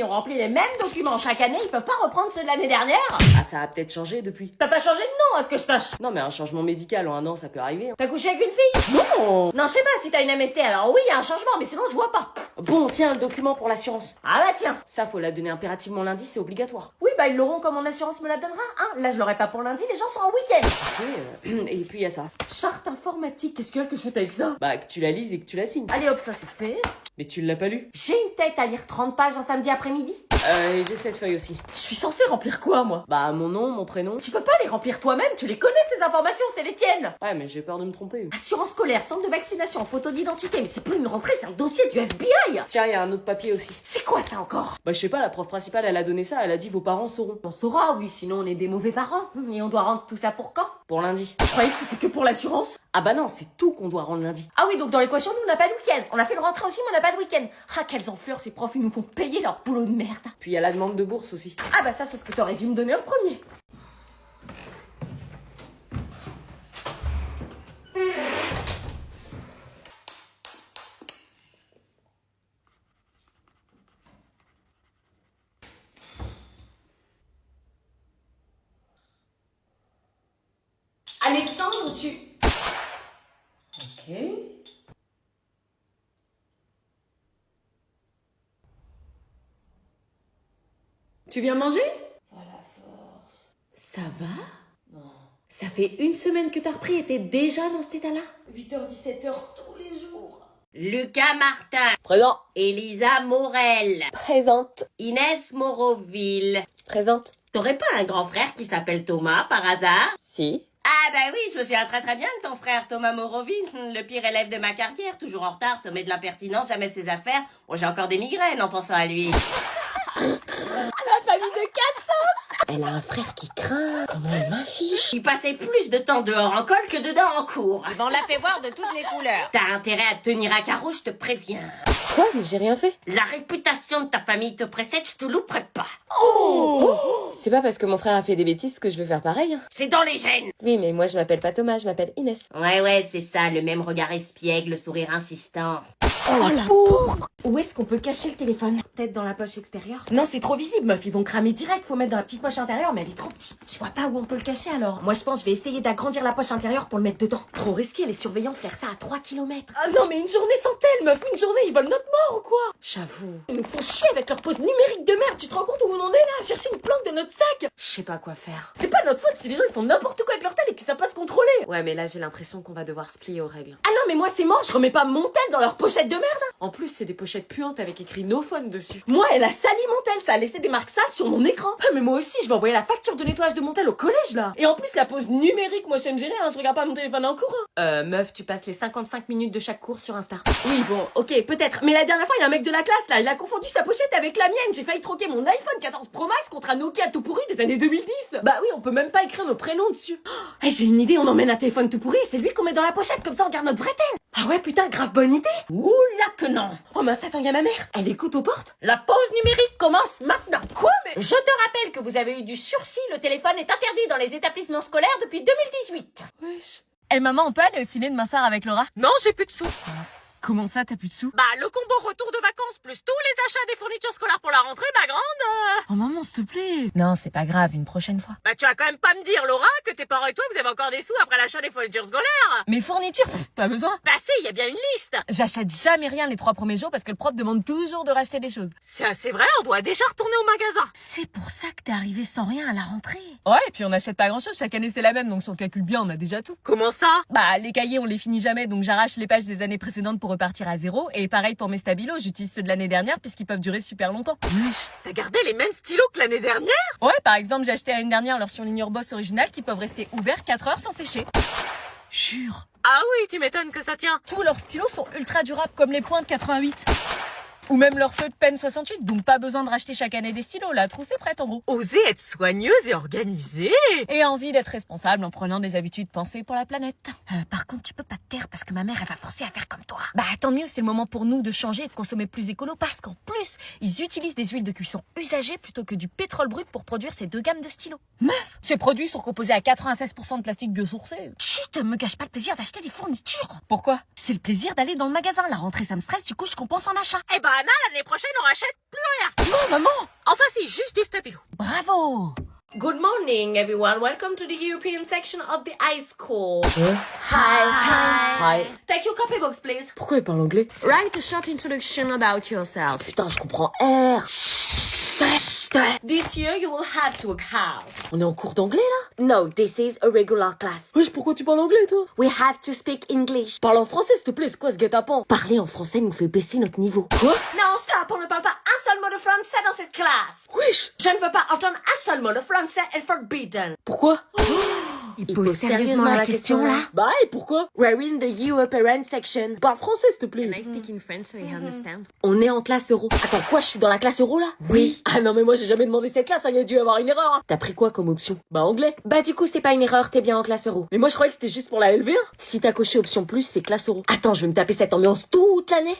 Ils ont rempli les mêmes documents chaque année, ils peuvent pas reprendre ceux de l'année dernière. Ah, ça a peut-être changé depuis. T'as pas changé de nom, à ce que je sache. Non, mais un changement médical en un an, ça peut arriver. T'as couché avec une fille? Non. Non, je sais pas si t'as une MST, alors oui, y a un changement, mais sinon je vois pas. Bon, tiens, le document pour l'assurance. Ah bah tiens. Ça, faut la donner impérativement lundi, c'est obligatoire. Oui, bah ils l'auront comme mon assurance me la donnera, hein. Là, je l'aurai pas pour lundi, les gens sont en week-end. Et puis, il y a ça. Charte informatique, qu'est-ce que je fais avec ça? Bah, que tu la lises et que tu la signes. Allez hop, ça c'est fait. Mais tu l'as pas lu? J'ai une tête à lire 30 pages un samedi après-midi. Et j'ai cette feuille aussi. Je suis censée remplir quoi, moi? Bah, mon nom, mon prénom. Tu peux pas les remplir toi-même, tu les connais ces informations, c'est les tiennes. Ouais, mais j'ai peur de me tromper. Assurance scolaire, centre de vaccination, photo d'identité, mais c'est plus une rentrée, c'est un dossier du FBI. Tiens, il y a un autre papier aussi. C'est quoi ça encore? Bah, je sais pas, la prof principale, elle a donné ça, elle a dit vos parents sauront. On saura, oui, sinon on est des mauvais parents. Et on doit rendre tout ça pour quand? Pour lundi. Je croyais que c'était que pour l'assurance. Ah bah non, c'est tout qu'on doit rendre lundi. Ah oui, donc dans l'équation, nous on n'a pas de week-end. On a fait le rentrée aussi, mais on n'a pas de week-end. Ah, quelles enflures, ces profs, ils nous font payer leur boulot de merde. Puis il y a la demande de bourse aussi. Ah bah ça, c'est ce que t'aurais dû me donner en premier. Alexandre, tu... Ok... Tu viens manger? Pas la force. Ça va? Non. Ça fait une semaine que t'as repris et t'es déjà dans cet état-là? 8h-17h tous les jours. Lucas Martin, Présent. Elisa Morel, Présente. Inès Moroville. Présente. T'aurais pas un grand frère qui s'appelle Thomas par hasard? Si. Ah bah oui, je me souviens très bien de ton frère Thomas Moroville, le pire élève de ma carrière, toujours en retard, sommet de l'impertinence, jamais ses affaires. Bon, j'ai encore des migraines en pensant à lui. La famille de Cassos. Elle a un frère qui craint. Comment elle m'affiche? Il passait plus de temps dehors en colle que dedans en cours. On l'a fait voir de toutes les couleurs. T'as intérêt à te tenir à carreau, je te préviens. Quoi? Mais j'ai rien fait. La réputation de ta famille te précède, je te louperai pas. C'est pas parce que mon frère a fait des bêtises que je vais faire pareil. Hein. C'est dans les gènes. Oui, mais moi je m'appelle pas Thomas, je m'appelle Inès. Ouais, c'est ça, le même regard espiègle, le sourire insistant. Oh la pauvre! Où est-ce qu'on peut cacher le téléphone? Peut-être dans la poche extérieure? Non, c'est trop visible, meuf, ils vont cramer direct, faut mettre dans la petite poche intérieure, mais elle est trop petite. Je vois pas où on peut le cacher alors. Moi je pense que je vais essayer d'agrandir la poche intérieure pour le mettre dedans. Trop risqué, les surveillants flairent ça à 3 km. Ah non, mais une journée sans tel, meuf, une journée, ils veulent notre mort ou quoi? J'avoue. Ils nous font chier avec leur pose numérique de merde, tu te rends compte où on en est là? À chercher une plante de notre sac? Je sais pas quoi faire. C'est pas notre faute si les gens ils font n'importe quoi avec leur tel et qu'ils savent pas se contrôler. Ouais, mais là j'ai l'impression qu'on va devoir se plier aux règles. Ah non, mais moi c'est mort, je remets pas mon tel dans leur pochette de merde. En plus, c'est des pochettes puantes avec écrit no phone dessus. Moi, elle a sali mon tel, ça a laissé des marques sales sur mon écran. Ah, mais moi aussi, je vais envoyer la facture de nettoyage de mon tel au collège là. Et en plus, la pause numérique, moi, je me gêner, hein, je regarde pas mon téléphone en cours. Meuf, tu passes les 55 minutes de chaque cours sur Insta. Oui, bon, ok, peut-être. Mais la dernière fois, il y a un mec de la classe là, il a confondu sa pochette avec la mienne. J'ai failli troquer mon iPhone 14 Pro Max contre un Nokia tout pourri des années 2010. Bah oui, on peut même pas écrire nos prénoms dessus. Oh, j'ai une idée, on emmène un téléphone tout pourri, c'est lui qu'on met dans la pochette, comme ça on garde notre vrai tel. Ah ouais, putain, grave bonne idée. Ouh là que non. Oh mince, attends, y a ma mère. Elle écoute aux portes. La pause numérique commence maintenant. Quoi, mais... Je te rappelle que vous avez eu du sursis, le téléphone est interdit dans les établissements scolaires depuis 2018. Wesh. Eh maman, on peut aller au ciné demain soir avec Laura? Non, j'ai plus de sous. Comment ça, t'as plus de sous? Bah, le combo retour de vacances plus tous les achats des fournitures scolaires pour la rentrée, ma grande. Oh maman, s'il te plaît. Non, c'est pas grave, une prochaine fois. Bah, tu vas quand même pas me dire, Laura, que tes parents et toi, vous avez encore des sous après l'achat des fournitures scolaires. Mes fournitures, pas besoin. Bah si, il y a bien une liste. J'achète jamais rien les 3 premiers jours parce que le prof demande toujours de racheter des choses. C'est assez vrai, on doit déjà retourner au magasin. C'est pour ça que t'es arrivé sans rien à la rentrée. Ouais, et puis on n'achète pas grand chose, chaque année c'est la même, donc si on calcule bien, on a déjà tout. Comment ça? Bah, les cahiers, on les finit jamais, donc j'arrache les pages des années précédentes pour repartir à zéro. Et pareil pour mes stabilos, j'utilise ceux de l'année dernière puisqu'ils peuvent durer super longtemps. Wesh. T'as gardé les mêmes stylos que l'année dernière? Ouais, par exemple, j'ai acheté l'année dernière leur surligneur Boss original qui peuvent rester ouverts 4 heures sans sécher. Jure. Ah oui, tu m'étonnes que ça tient. Tous leurs stylos sont ultra durables comme les points de 88. Ou même leur feu de peine 68, donc pas besoin de racheter chaque année des stylos, la trousse est prête en gros. Oser être soigneuse et organisée. Et envie d'être responsable en prenant des habitudes pensées pour la planète. Par contre, tu peux pas te taire parce que ma mère, elle va forcer à faire comme toi. Bah tant mieux, c'est le moment pour nous de changer et de consommer plus écolo parce qu'en plus, ils utilisent des huiles de cuisson usagées plutôt que du pétrole brut pour produire ces 2 gammes de stylos. Meuf, ces produits sont composés à 96% de plastique biosourcé. Chut, me gâche pas le plaisir d'acheter des fournitures. Pourquoi? C'est le plaisir d'aller dans le magasin. La rentrée, ça me stresse, du coup, je compense en achat. Eh bah Havana, l'année prochaine, on rachète plus rien. Non, maman. Enfin si, juste des stabilo. Bravo. Good morning, everyone. Welcome to the European section of the high school. Hi. Take your copybooks, please. Pourquoi il parle anglais? Write a short introduction about yourself. Putain, je comprends R. This year, you will have to work hard. On est en cours d'anglais, là? No, this is a regular class. Wesh, pourquoi tu parles anglais, toi? We have to speak English. Parle en français, s'il te plaît, c'est quoi ce guet-apens? Parler en français nous fait baisser notre niveau. Quoi? Non, stop, on ne parle pas un seul mot de français dans cette classe. Wesh. Je ne veux pas entendre un seul mot de français est forbidden. Pourquoi? Il pose sérieusement la question, là? Bah, et pourquoi? We're in the European section. Parle français, s'il te plaît. I speak in French so you understand? On est en classe euro. Attends, quoi, je suis dans la classe euro, là? Oui. Ah non, mais moi, j'ai jamais demandé cette classe, il y a dû y avoir une erreur. Hein. T'as pris quoi comme option? Bah, anglais. Bah du coup, c'est pas une erreur, t'es bien en classe euro. Mais moi, je croyais que c'était juste pour la LV1. Si t'as coché option plus, c'est classe euro. Attends, je vais me taper cette ambiance toute l'année.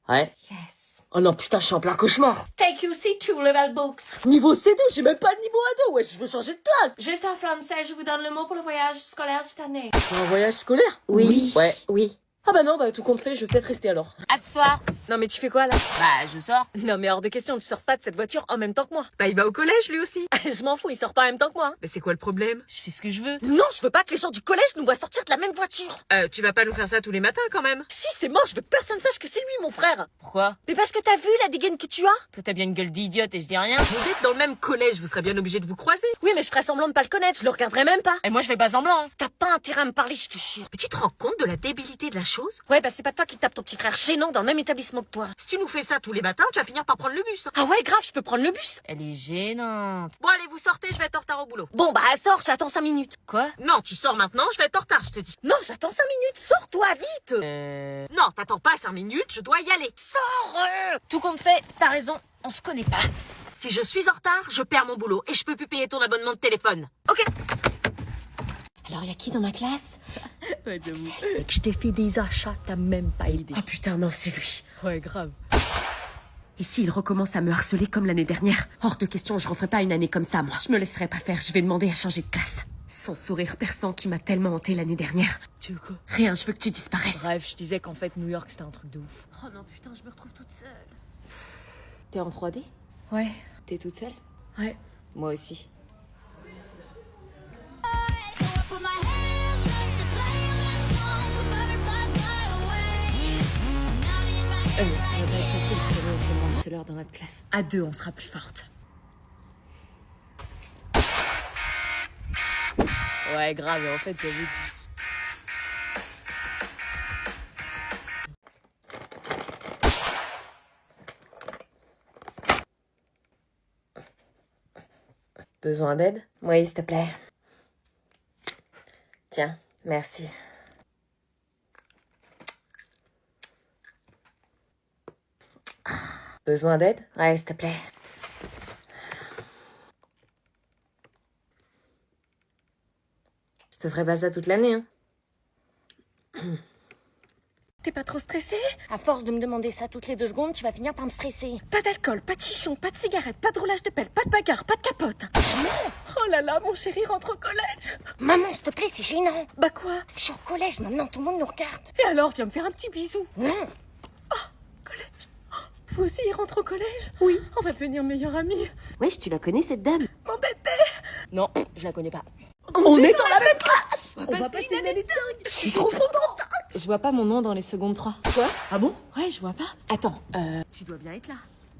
Ouais. Yes. Oh non, putain, je suis en plein cauchemar. Take your C2 level books. Niveau C2, j'ai même pas le niveau A2, ouais, je veux changer de classe. Juste en français, je vous donne le mot pour le voyage scolaire cette année. Un voyage scolaire? Oui. Ouais, oui. Ah bah non, bah tout compte fait, je vais peut-être rester alors. À ce soir. Non mais tu fais quoi là? Bah, je sors. Non mais hors de question, tu sors pas de cette voiture en même temps que moi. Bah il va au collège lui aussi. Je m'en fous, il sort pas en même temps que moi. Mais c'est quoi le problème? Je fais ce que je veux. Non, je veux pas que les gens du collège nous voient sortir de la même voiture. Tu vas pas nous faire ça tous les matins quand même? Si, c'est mort, je veux que personne sache que c'est lui mon frère. Pourquoi? Mais parce que t'as vu la dégaine que tu as? Toi, t'as bien une gueule d'idiote et je dis rien. Vous êtes dans le même collège, vous serez bien obligé de vous croiser. Oui, mais je ferais semblant de pas le connaître, je le regarderai même pas. Et moi, je fais pas semblant. Hein. T'as pas intérêt à me parler, je te jure. Mais tu te rends compte de la débilité de la chose? Ouais, bah c'est pas toi qui tapes ton petit frère gênant dans le même établissement que toi. Si tu nous fais ça tous les matins, tu vas finir par prendre le bus. Ah ouais, grave, je peux prendre le bus. Elle est gênante. Bon, allez, vous sortez, je vais être en retard au boulot. Bon, bah sors, j'attends 5 minutes. Quoi? Non, tu sors maintenant, je vais être en retard, je te dis. Non, j'attends 5 minutes, sors-toi, vite. Non, t'attends pas 5 minutes, je dois y aller. Sors. Tout compte fait, t'as raison, on se connaît pas. Si je suis en retard, je perds mon boulot et je peux plus payer ton abonnement de téléphone. Ok. Alors, y a qui dans ma classe? Ouais, j'avoue. Je t'ai fait des achats, t'as même pas idée. Oh putain, non, c'est lui. Ouais, grave. Et s'il recommence à me harceler comme l'année dernière? Hors de question, je referai pas une année comme ça, moi. Je me laisserai pas faire, je vais demander à changer de classe. Son sourire perçant qui m'a tellement hanté l'année dernière. Tu veux quoi? Rien, je veux que tu disparaisses. Bref, je disais qu'en fait, New York, c'était un truc de ouf. Oh non, putain, je me retrouve toute seule. T'es en 3D? Ouais. T'es toute seule? Ouais. Moi aussi. Ça va pas être facile parce que là, j'ai moins de seuleur dans notre classe. À deux, on sera plus forte. Ouais, grave, en fait, j'avoue. Besoin d'aide? Oui, s'il te plaît. Tiens, merci. Besoin d'aide? Ouais, s'il te plaît. Je te ferai pas ça toute l'année, hein. T'es pas trop stressée? À force de me demander ça toutes les 2 secondes, tu vas finir par me stresser. Pas d'alcool, pas de chichon, pas de cigarette, pas de roulage de pelle, pas de bagarre, pas de capote. Oh là là, mon chéri rentre au collège. Maman, s'il te plaît, c'est gênant. Bah quoi? Je suis au collège maintenant, tout le monde nous regarde. Et alors, viens me faire un petit bisou. Non. Collège. Vous aussi, il rentre au collège? Oui. On va devenir meilleure amie. Wesh, tu la connais, cette dame? Mon bébé. Non, je la connais pas. On est dans la même classe! On va passer une année dingue. Je suis trop contente! Je vois pas mon nom dans les secondes 3. Quoi? Ah bon? Ouais, je vois pas. Attends, Tu dois bien être là.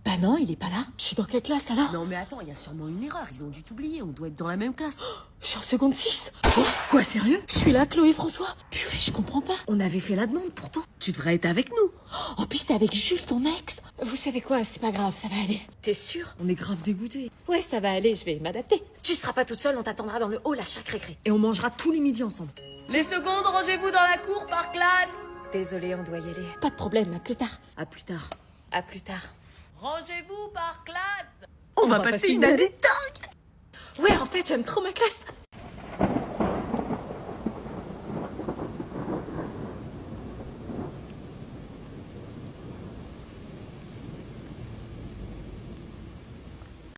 bah non, il est pas là. Je suis dans quelle classe alors? Non mais attends, il y a sûrement une erreur, ils ont dû t'oublier, on doit être dans la même classe. Je suis en seconde 6. Quoi, sérieux? Je suis là, Chloé François. Purée, je comprends pas. On avait fait la demande pourtant. Tu devrais être avec nous. En plus, t'es avec Jules, ton ex. Vous savez quoi? C'est pas grave, ça va aller. T'es sûr? On est grave dégoûtés. Ouais, ça va aller, je vais m'adapter. Tu seras pas toute seule, on t'attendra dans le hall à chaque récré. Et on mangera tous les midis ensemble. Les secondes, rangez-vous dans la cour par classe. Désolée, on doit y aller. Pas de problème, à plus tard. À plus tard. À plus tard. Rangez-vous par classe. On va passer une année dingue. Ouais, en fait, j'aime trop ma classe.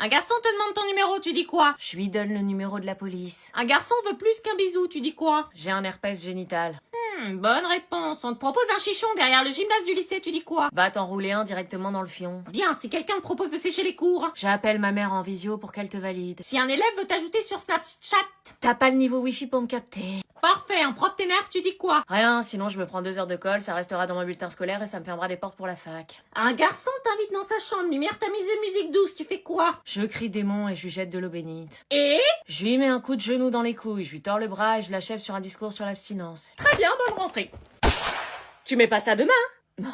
Un garçon te demande ton numéro, tu dis quoi? Je lui donne le numéro de la police. Un garçon veut plus qu'un bisou, tu dis quoi? J'ai un herpès génital. Bonne réponse. On te propose un chichon derrière le gymnase du lycée, tu dis quoi? Va t'enrouler un directement dans le fion. Bien, si quelqu'un te propose de sécher les cours. J'appelle ma mère en visio pour qu'elle te valide. Si un élève veut t'ajouter sur Snapchat. T'as pas le niveau wifi pour me capter. Parfait, un prof t'énerve, tu dis quoi? Rien, sinon je me prends 2 heures de colle, ça restera dans mon bulletin scolaire et ça me fermera des portes pour la fac. Un garçon t'invite dans sa chambre, lumière tamisée, musique douce, tu fais quoi? Je crie démon et je lui jette de l'eau bénite. Et? Je lui mets un coup de genou dans les couilles, je lui tords le bras et je l'achève sur un discours sur l'abstinence. Très bien, bonne rentrée. Tu mets pas ça demain? Non.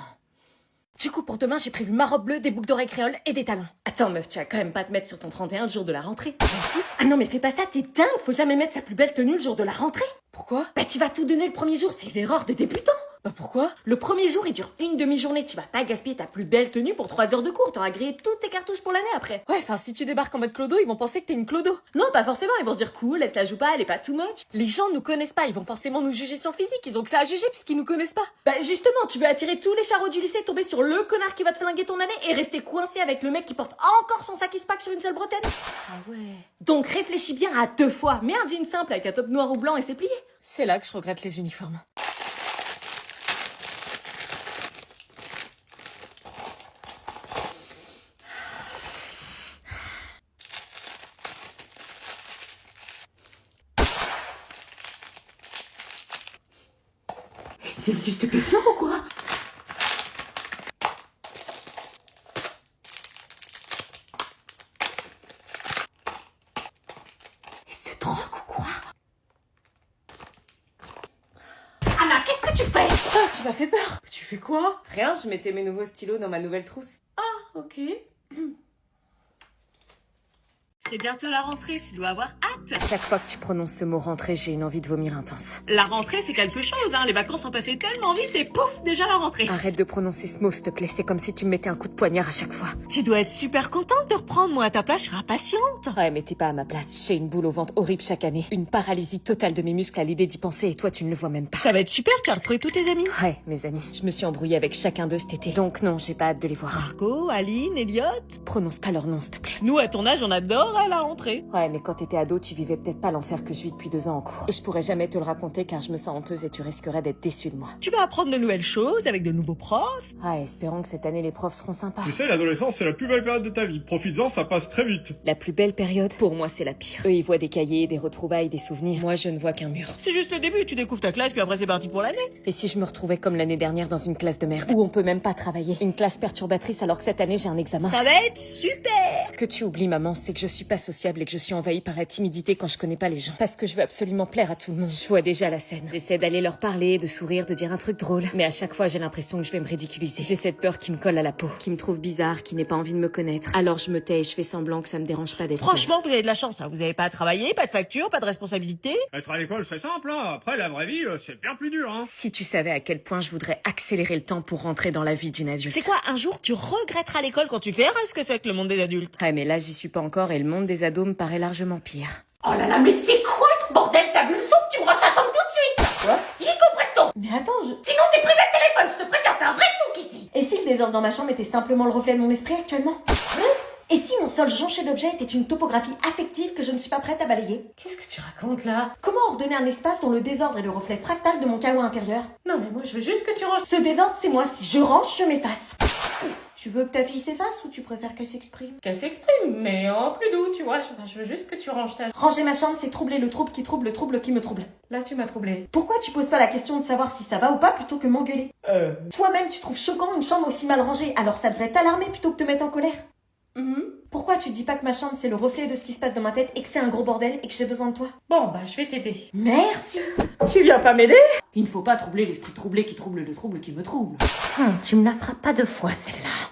Du coup, pour demain, j'ai prévu ma robe bleue, des boucles d'oreilles créoles et des talons. Attends, meuf, tu vas quand même pas te mettre sur ton 31 le jour de la rentrée. Vas-y. Ah non, mais fais pas ça, t'es dingue, faut jamais mettre sa plus belle tenue le jour de la rentrée. Pourquoi? Bah, tu vas tout donner le premier jour, c'est l'erreur de débutant. Bah pourquoi? Le premier jour, il dure une demi-journée, tu vas pas gaspiller ta plus belle tenue pour 3 heures de cours, t'auras grillé toutes tes cartouches pour l'année après. Ouais, enfin, si tu débarques en mode clodo, ils vont penser que t'es une clodo. Non, pas forcément, ils vont se dire cool, elle se la joue pas, elle est pas too much. Les gens nous connaissent pas, ils vont forcément nous juger sur le physique, ils ont que ça à juger puisqu'ils nous connaissent pas. Bah justement, tu veux attirer tous les charros du lycée, tomber sur le connard qui va te flinguer ton année et rester coincé avec le mec qui porte encore son sac pack sur une seule bretelle. Ah ouais. Donc réfléchis bien à 2 fois, mets un jean simple avec un top noir ou blanc et c'est plié. C'est là que je regrette les uniformes. C'était du stupéfiant ou quoi? C'est drogue ou quoi? Anna, qu'est-ce que tu fais? Ah, tu m'as fait peur. Tu fais quoi? Rien, je mettais mes nouveaux stylos dans ma nouvelle trousse. Ah, ok. C'est bientôt la rentrée, tu dois avoir hâte. Chaque fois que tu prononces ce mot rentrée, j'ai une envie de vomir intense. La rentrée, c'est quelque chose, hein. Les vacances sont passées tellement vite et pouf, déjà la rentrée. Arrête de prononcer ce mot, s'il te plaît. C'est comme si tu me mettais un coup de poignard à chaque fois. Tu dois être super contente de reprendre. Moi, à ta place, je serais impatiente. Ouais, mais t'es pas à ma place. J'ai une boule au ventre horrible chaque année. Une paralysie totale de mes muscles à l'idée d'y penser et toi, tu ne le vois même pas. Ça va être super, tu as retrouvé tous tes amis. Ouais, mes amis. Je me suis embrouillée avec chacun d'eux cet été. Donc non, j'ai pas hâte de les voir. Marco, Aline, Elliot. Prononce pas leur nom, s'il te plaît. Nous, à ton âge, on adore à la rentrée. Ouais, mais quand t'étais ado, tu vivais peut-être pas l'enfer que je vis depuis 2 ans en cours. Et je pourrais jamais te le raconter car je me sens honteuse et tu risquerais d'être déçue de moi. Tu vas apprendre de nouvelles choses avec de nouveaux profs. Ouais, espérons que cette année les profs seront sympas. Tu sais, l'adolescence, c'est la plus belle période de ta vie. Profites-en, ça passe très vite. La plus belle période, pour moi, c'est la pire. Eux, ils voient des cahiers, des retrouvailles, des souvenirs. Moi, je ne vois qu'un mur. C'est juste le début, tu découvres ta classe, puis après c'est parti pour l'année. Et si je me retrouvais comme l'année dernière dans une classe de merde, où on peut même pas travailler, une classe perturbatrice alors que cette année j'ai un examen. Ça va être super. Ce que tu oublies, maman, c'est que je suis pas sociable et que je suis envahie par la timidité quand je connais pas les gens. Parce que je veux absolument plaire à tout le monde. Je vois déjà la scène. J'essaie d'aller leur parler, de sourire, de dire un truc drôle. Mais à chaque fois, j'ai l'impression que je vais me ridiculiser. J'ai cette peur qui me colle à la peau, qui me trouve bizarre, qui n'ait pas envie de me connaître. Alors je me tais et je fais semblant que ça me dérange pas d'être seule. Franchement, vous avez de la chance, hein. Vous avez pas à travailler, pas de facture, pas de responsabilité. Être à l'école, c'est simple, hein. Après, la vraie vie, c'est bien plus dur, hein. Si tu savais à quel point je voudrais accélérer le temps pour rentrer dans la vie d'une adulte. C'est quoi, un jour, tu regretteras l'école quand tu verras ce que c'est que le monde des adultes. Ouais, mais là, j'y suis pas encore et le monde des ados me paraît largement pire. Oh là là, mais c'est quoi ce bordel? T'as vu le son? Tu me ranges ta chambre tout de suite. Quoi? Il est compreston. Mais attends, Sinon t'es privé de téléphone, je te préviens, c'est un vrai son qu'ici. Et si le désordre dans ma chambre était simplement le reflet de mon esprit actuellement? Et si mon sol jonché d'objets était une topographie affective que je ne suis pas prête à balayer? Qu'est-ce que tu racontes là? Comment ordonner un espace dont le désordre est le reflet fractal de mon chaos intérieur? Non mais moi je veux juste que tu ranges. Ce désordre c'est moi, si je range, je m'efface. Tu veux que ta fille s'efface ou tu préfères qu'elle s'exprime? Qu'elle s'exprime, mais en plus doux, tu vois. Je veux juste que tu ranges ta... Ranger ma chambre, c'est troubler le trouble qui me trouble. Là, tu m'as troublé. Pourquoi tu poses pas la question de savoir si ça va ou pas plutôt que m'engueuler? Toi-même, tu trouves choquant une chambre aussi mal rangée, alors ça devrait t'alarmer plutôt que te mettre en colère. Pourquoi tu dis pas que ma chambre c'est le reflet de ce qui se passe dans ma tête et que c'est un gros bordel et que j'ai besoin de toi? Bon, bah, je vais t'aider. Merci. Tu viens pas m'aider? Il ne faut pas troubler l'esprit troublé qui trouble le trouble qui me trouble. Tu me la feras pas 2 fois, celle-là.